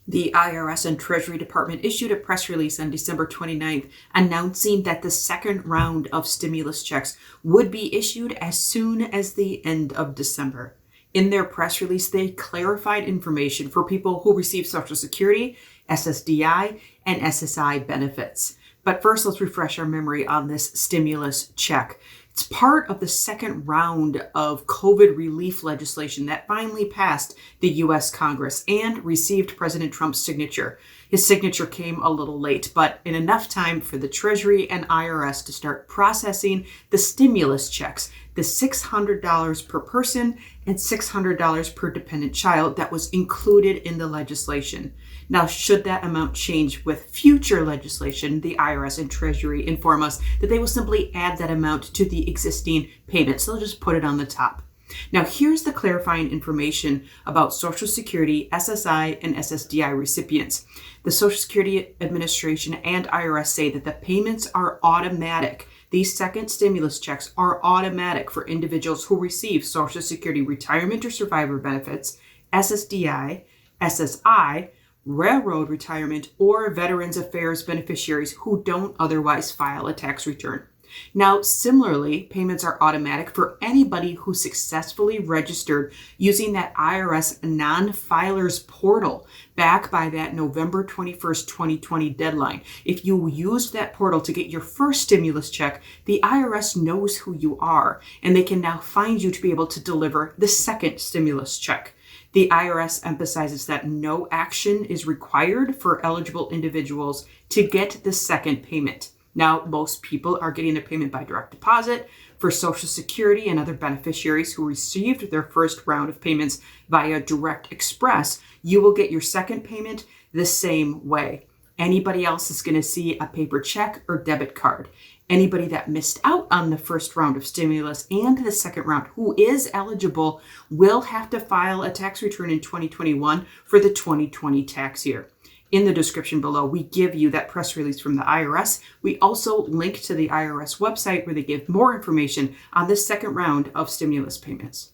The IRS and Treasury Department issued a press release on December 29th announcing that the second round of stimulus checks would be issued as soon as the end of December. In their press release, they clarified information for people who receive Social Security, SSDI, and SSI benefits. But first, let's refresh our memory on this stimulus check. It's part of the second round of COVID relief legislation that finally passed the U.S. Congress and received President Trump's signature. His signature came a little late, but in enough time for the Treasury and IRS to start processing the stimulus checks, the $600 per person and $600 per dependent child that was included in the legislation. Now, should that amount change with future legislation, the IRS and Treasury inform us that they will simply add that amount to the existing payment. So they'll just put it on the top. Now, here's the clarifying information about Social Security, SSI, and SSDI recipients. The Social Security Administration and IRS say that the payments are automatic. These second stimulus checks are automatic for individuals who receive Social Security retirement or survivor benefits, SSDI, SSI, railroad retirement, or Veterans Affairs beneficiaries who don't otherwise file a tax return. Now, similarly, payments are automatic for anybody who successfully registered using that IRS non-filers portal back by that November 21st, 2020 deadline. If you used that portal to get your first stimulus check, the IRS knows who you are, and they can now find you to be able to deliver the second stimulus check. The IRS emphasizes that no action is required for eligible individuals to get the second payment. Now, most people are getting their payment by direct deposit. For Social Security and other beneficiaries who received their first round of payments via Direct Express, you will get your second payment the same way. Anybody else is going to see a paper check or debit card. Anybody that missed out on the first round of stimulus and the second round who is eligible will have to file a tax return in 2021 for the 2020 tax year. In the description below, we give you that press release from the IRS. We also link to the IRS website where they give more information on this second round of stimulus payments.